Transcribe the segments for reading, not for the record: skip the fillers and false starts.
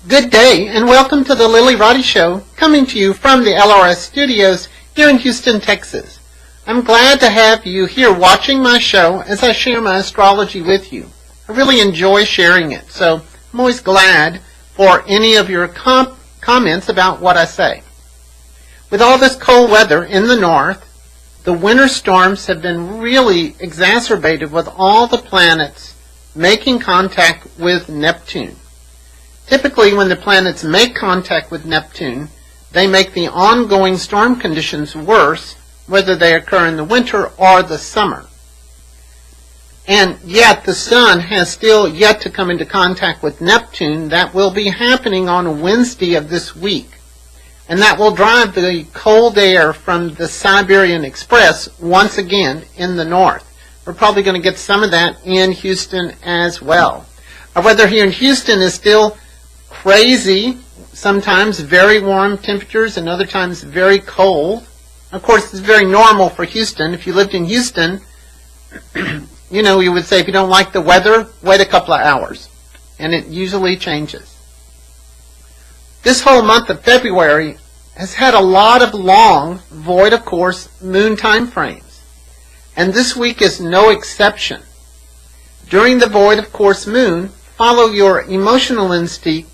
Good day, and welcome to the Lilly Roddy Show, coming to you from the LRS studios here in Houston, Texas. I'm glad to have you here watching my show as I share my astrology with you. I really enjoy sharing it, so I'm always glad for any of your comments about what I say. With all this cold weather in the north, the winter storms have been really exacerbated with all the planets making contact with Neptune. Typically, when the planets make contact with Neptune, they make the ongoing storm conditions worse, whether they occur in the winter or the summer. And yet, the Sun has still yet to come into contact with Neptune. That will be happening on Wednesday of this week. And that will drive the cold air from the Siberian Express once again in the north. We're probably going to get some of that in Houston as well. Our weather here in Houston is still crazy, sometimes very warm temperatures and other times very cold. Of course, it's very normal for Houston. If you lived in Houston, you would say if you don't like the weather, wait a couple of hours. And it usually changes. This whole month of February has had a lot of long, void of course, moon time frames. And this week is no exception. During the void of course moon, follow your emotional instincts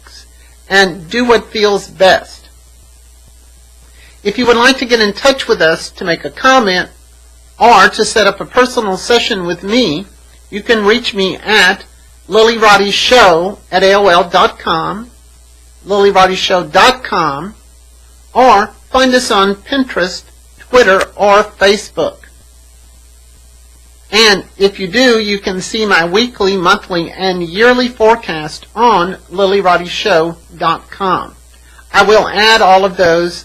and do what feels best. If you would like to get in touch with us to make a comment or to set up a personal session with me, you can reach me at Lillyroddyshow@AOL.com, Lillyroddyshow.com, or find us on Pinterest, Twitter, or Facebook. And if you do, you can see my weekly, monthly, and yearly forecast on Lillyroddyshow.com. I will add all of those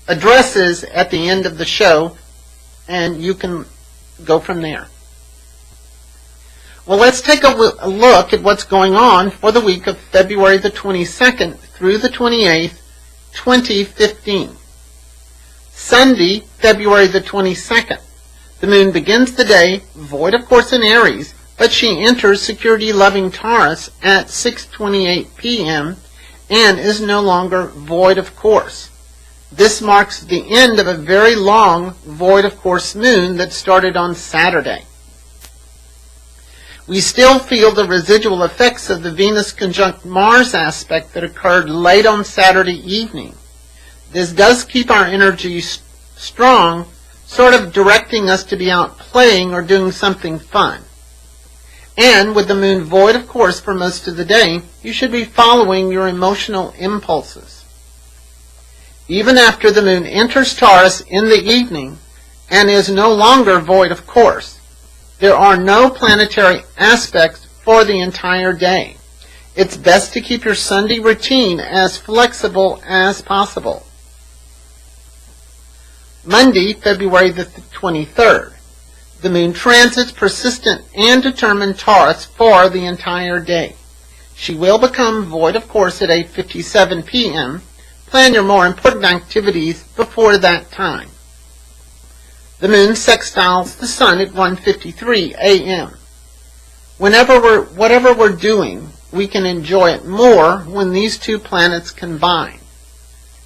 addresses at the end of the show, and you can go from there. Well, let's take a look at what's going on for the week of February the 22nd through the 28th, 2015. Sunday, February the 22nd. The moon begins the day, void of course in Aries, but she enters security-loving Taurus at 6:28 p.m. and is no longer void of course. This marks the end of a very long void of course moon that started on Saturday. We still feel the residual effects of the Venus conjunct Mars aspect that occurred late on Saturday evening. This does keep our energy strong, sort of directing us to be out playing or doing something fun. And with the moon void, of course, for most of the day, you should be following your emotional impulses. Even after the moon enters Taurus in the evening and is no longer void, of course, there are no planetary aspects for the entire day. It's best to keep your Sunday routine as flexible as possible. Monday, February the 23rd. The moon transits persistent and determined Taurus for the entire day. She will become void, of course, at 8:57 p.m. Plan your more important activities before that time. The moon sextiles the sun at 1:53 a.m. Whatever we're doing, we can enjoy it more when these two planets combine.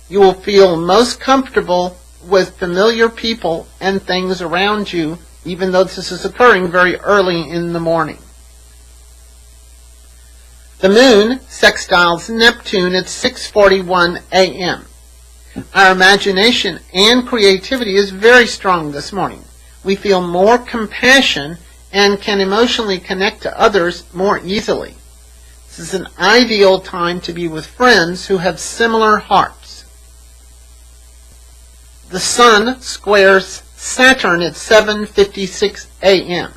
You will feel most comfortable with familiar people and things around you, even though this is occurring very early in the morning. The moon sextiles Neptune at 6:41 a.m. Our imagination and creativity is very strong this morning. We feel more compassion and can emotionally connect to others more easily. This is an ideal time to be with friends who have similar hearts. The Sun squares Saturn at 7:56 a.m.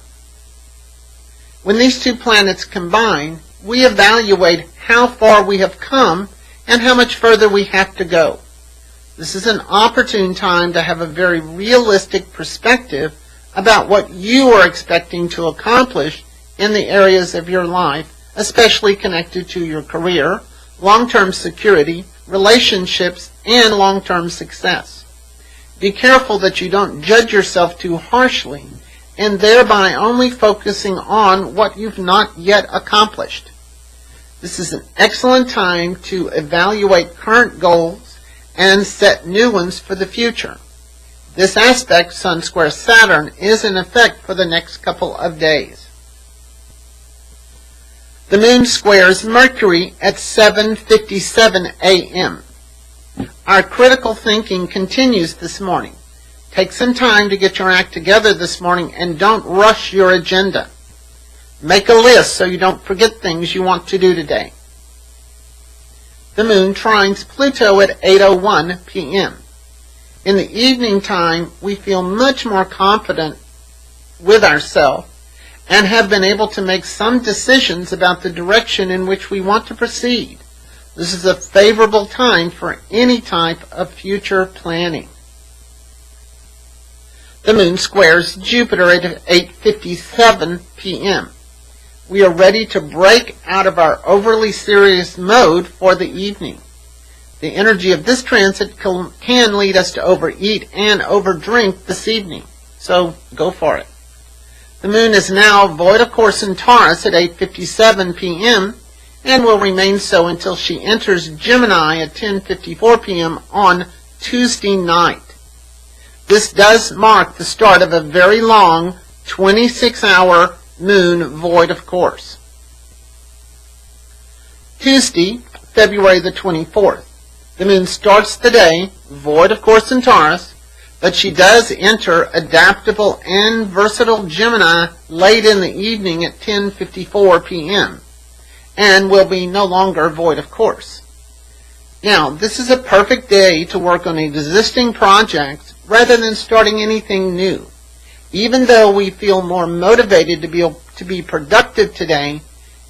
When these two planets combine, we evaluate how far we have come and how much further we have to go. This is an opportune time to have a very realistic perspective about what you are expecting to accomplish in the areas of your life, especially connected to your career, long-term security, relationships, and long-term success. Be careful that you don't judge yourself too harshly and thereby only focusing on what you've not yet accomplished. This is an excellent time to evaluate current goals and set new ones for the future. This aspect, Sun square Saturn, is in effect for the next couple of days. The moon squares Mercury at 7:57 a.m. Our critical thinking continues this morning. Take some time to get your act together this morning and don't rush your agenda. Make a list so you don't forget things you want to do today. The moon trines Pluto at 8:01 p.m. In the evening time, we feel much more confident with ourselves and have been able to make some decisions about the direction in which we want to proceed. This is a favorable time for any type of future planning. The moon squares Jupiter at 8:57 p.m. We are ready to break out of our overly serious mode for the evening. The energy of this transit can lead us to overeat and overdrink this evening, so go for it. The moon is now void of course in Taurus at 8:57 p.m. and will remain so until she enters Gemini at 10:54 p.m. on Tuesday night. This does mark the start of a very long 26-hour moon void of course. Tuesday, February the 24th. The moon starts the day void of course in Taurus, but she does enter adaptable and versatile Gemini late in the evening at 10:54 p.m. and will be no longer void of course. Now, this is a perfect day to work on existing projects rather than starting anything new. Even though we feel more motivated to be productive today,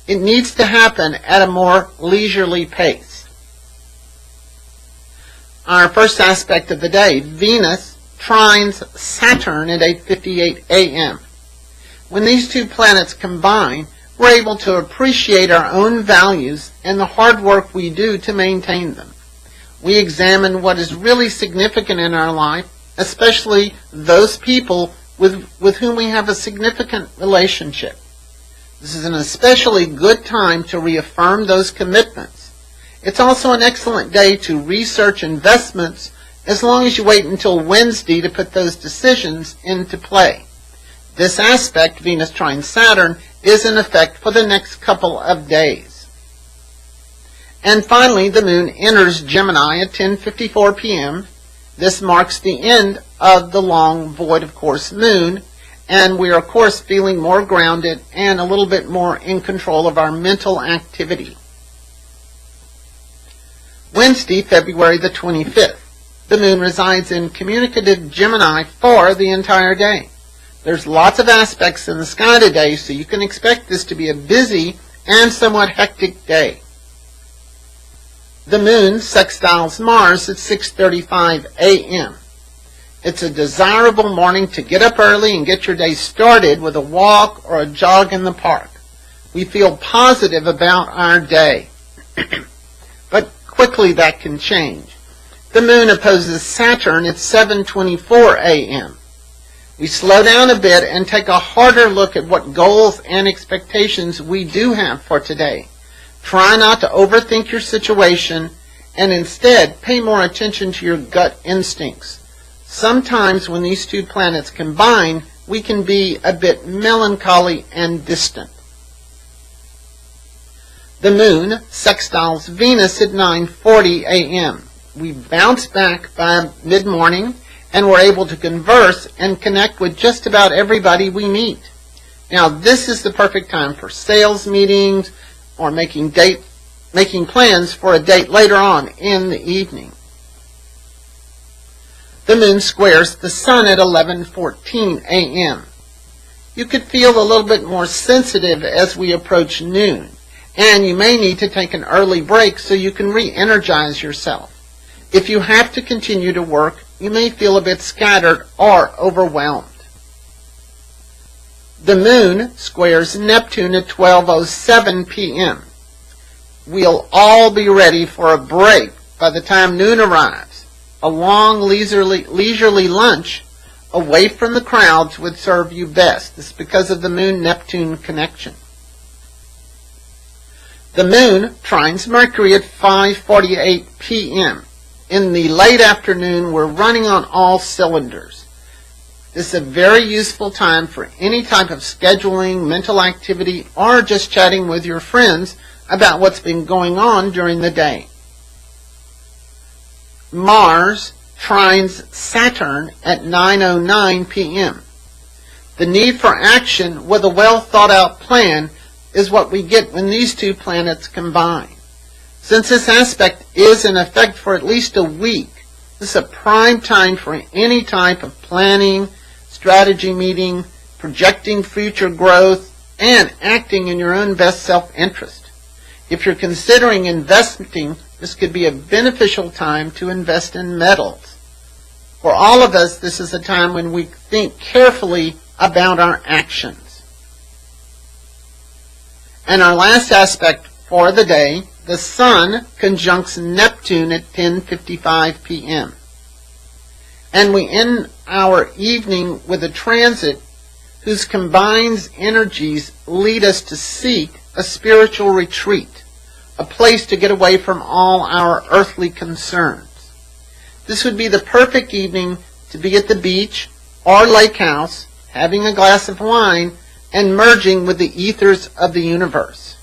it needs to happen at a more leisurely pace. Our first aspect of the day, Venus trines Saturn at 8:58 a.m. When these two planets combine, we're able to appreciate our own values and the hard work we do to maintain them. We examine what is really significant in our life, especially those people with whom we have a significant relationship. This is an especially good time to reaffirm those commitments. It's also an excellent day to research investments as long as you wait until Wednesday to put those decisions into play. This aspect, Venus trine Saturn, is in effect for the next couple of days. And finally, the moon enters Gemini at 10:54 p.m. This marks the end of the long void of course moon, and we are of course feeling more grounded and a little bit more in control of our mental activity. Wednesday, February the 25th. The moon resides in communicative Gemini for the entire day. There's lots of aspects in the sky today, so you can expect this to be a busy and somewhat hectic day. The moon sextiles Mars at 6:35 a.m. It's a desirable morning to get up early and get your day started with a walk or a jog in the park. We feel positive about our day. But quickly that can change. The moon opposes Saturn at 7:24 a.m. We slow down a bit and take a harder look at what goals and expectations we do have for today. Try not to overthink your situation and instead pay more attention to your gut instincts. Sometimes when these two planets combine, we can be a bit melancholy and distant. The moon sextiles Venus at 9:40 a.m. We bounce back by mid-morning and we're able to converse and connect with just about everybody we meet. Now, this is the perfect time for sales meetings or making plans for a date later on in the evening. The moon squares the sun at 11:14 a.m. You could feel a little bit more sensitive as we approach noon, and you may need to take an early break so you can re-energize yourself. If you have to continue to work, you may feel a bit scattered or overwhelmed. The moon squares Neptune at 12:07 p.m. We'll all be ready for a break by the time noon arrives. A long leisurely lunch away from the crowds would serve you best. This is because of the Moon-Neptune connection. The moon trines Mercury at 5:48 p.m. In the late afternoon, we're running on all cylinders. This is a very useful time for any type of scheduling, mental activity, or just chatting with your friends about what's been going on during the day. Mars trines Saturn at 9:09 p.m. The need for action with a well-thought-out plan is what we get when these two planets combine. Since this aspect is in effect for at least a week, this is a prime time for any type of planning, strategy meeting, projecting future growth, and acting in your own best self-interest. If you're considering investing, this could be a beneficial time to invest in metals. For all of us, this is a time when we think carefully about our actions. And our last aspect for the day, the Sun conjuncts Neptune at 10:55 p.m. And we end our evening with a transit whose combined energies lead us to seek a spiritual retreat, a place to get away from all our earthly concerns. This would be the perfect evening to be at the beach or lake house, having a glass of wine, and merging with the ethers of the universe.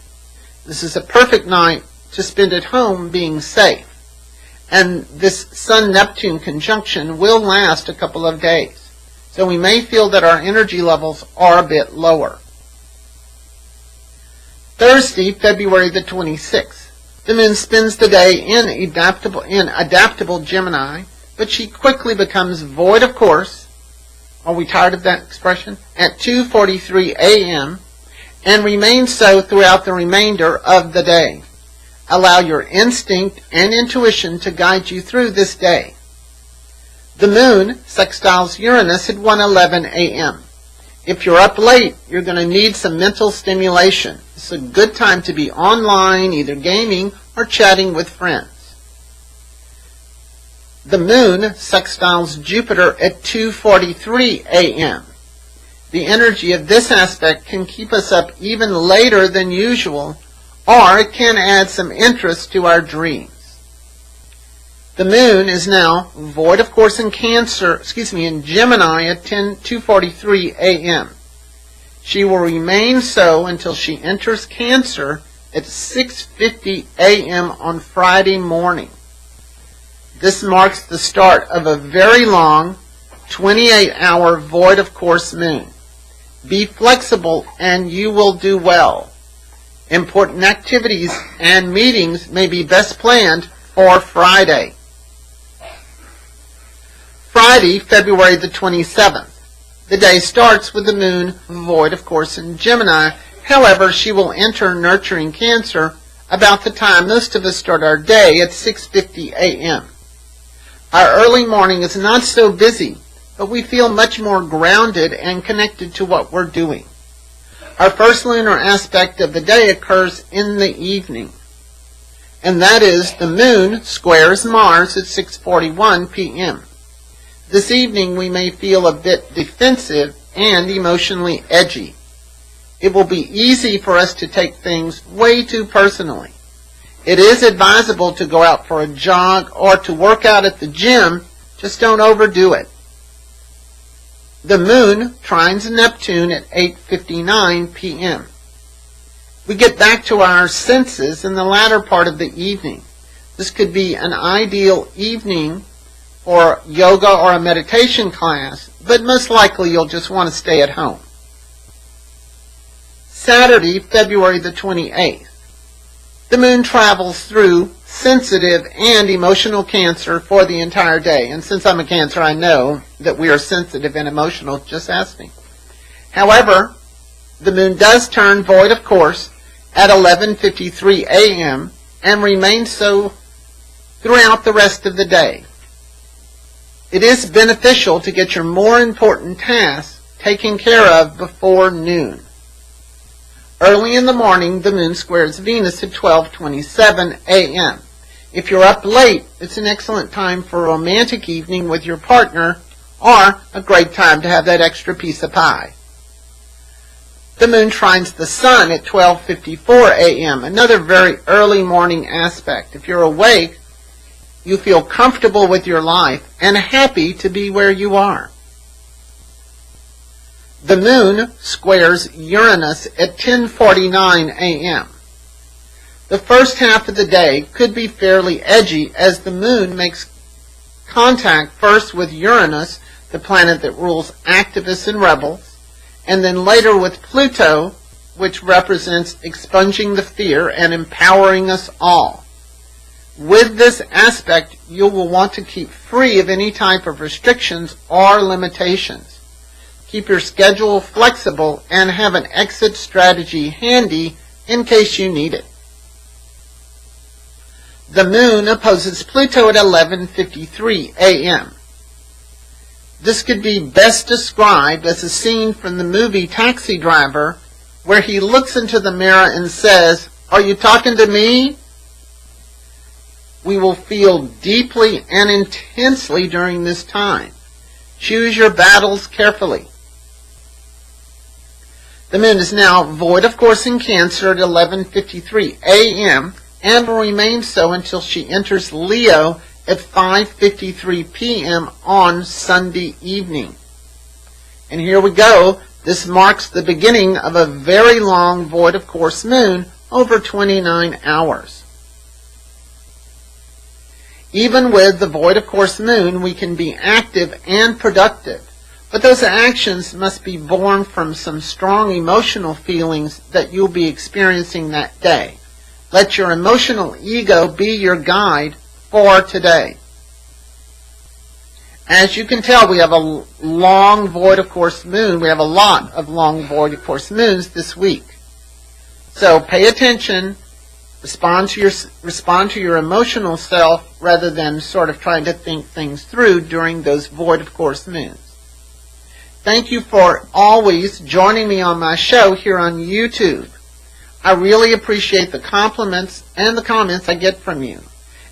This is a perfect night to spend at home being safe. And this Sun-Neptune conjunction will last a couple of days. So we may feel that our energy levels are a bit lower. Thursday, February the 26th. The moon spends the day in adaptable Gemini, but she quickly becomes void of course. Are we tired of that expression? At 2:43 a.m. and remains so throughout the remainder of the day. Allow your instinct and intuition to guide you through this day. The moon sextiles Uranus at 1:11 a.m. If you're up late, you're going to need some mental stimulation. It's a good time to be online, either gaming or chatting with friends. The moon sextiles Jupiter at 2:43 a.m. The energy of this aspect can keep us up even later than usual, or it can add some interest to our dreams. The moon is now void of course in Gemini at 2:43 a.m. She will remain so until she enters Cancer at 6:50 a.m. on Friday morning. This marks the start of a very long 28-hour void of course moon. Be flexible and you will do well. Important activities and meetings may be best planned for Friday. Friday, February the 27th. The day starts with the moon void of course in Gemini. However, she will enter nurturing Cancer about the time most of us start our day at 6:50 a.m. Our early morning is not so busy, but we feel much more grounded and connected to what we're doing. Our first lunar aspect of the day occurs in the evening, and that is the moon squares Mars at 6:41 p.m. This evening we may feel a bit defensive and emotionally edgy. It will be easy for us to take things way too personally. It is advisable to go out for a jog or to work out at the gym, just don't overdo it. The moon trines Neptune at 8:59 p.m. We get back to our senses in the latter part of the evening. This could be an ideal evening for yoga or a meditation class, but most likely you'll just want to stay at home. Saturday, February the 28th. The moon travels through sensitive and emotional Cancer for the entire day. And since I'm a Cancer, I know that we are sensitive and emotional. Just ask me. However, the moon does turn void of course at 11:53 a.m. and remains so throughout the rest of the day. It is beneficial to get your more important tasks taken care of before noon. Early in the morning, the moon squares Venus at 12:27 a.m. If you're up late, it's an excellent time for a romantic evening with your partner, or a great time to have that extra piece of pie. The moon trines the sun at 12:54 a.m., another very early morning aspect. If you're awake, you feel comfortable with your life and happy to be where you are. The moon squares Uranus at 10:49 a.m. The first half of the day could be fairly edgy as the moon makes contact first with Uranus, the planet that rules activists and rebels, and then later with Pluto, which represents expunging the fear and empowering us all. With this aspect, you will want to keep free of any type of restrictions or limitations. Keep your schedule flexible and have an exit strategy handy in case you need it. The moon opposes Pluto at 11:53 a.m. This could be best described as a scene from the movie Taxi Driver, where he looks into the mirror and says, "Are you talking to me?" We will feel deeply and intensely during this time. Choose your battles carefully. The moon is now void of course in Cancer at 11:53 a.m. and will remain so until she enters Leo at 5:53 p.m. on Sunday evening. And here we go. This marks the beginning of a very long void of course moon, over 29 hours. Even with the void of course moon, we can be active and productive, but those actions must be born from some strong emotional feelings that you'll be experiencing that day. Let your emotional ego be your guide for today. As you can tell, we have a long void of course moon. We have a lot of long void of course moons this week. So pay attention, respond to your emotional self rather than sort of trying to think things through during those void of course moons. Thank you for always joining me on my show here on YouTube. I really appreciate the compliments and the comments I get from you.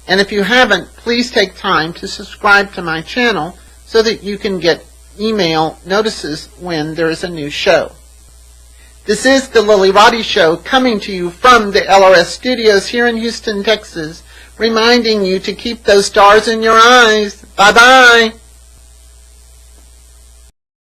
And if you haven't, please take time to subscribe to my channel so that you can get email notices when there is a new show. This is the Lilly Roddy Show, coming to you from the LRS studios here in Houston, Texas, reminding you to keep those stars in your eyes. Bye-bye.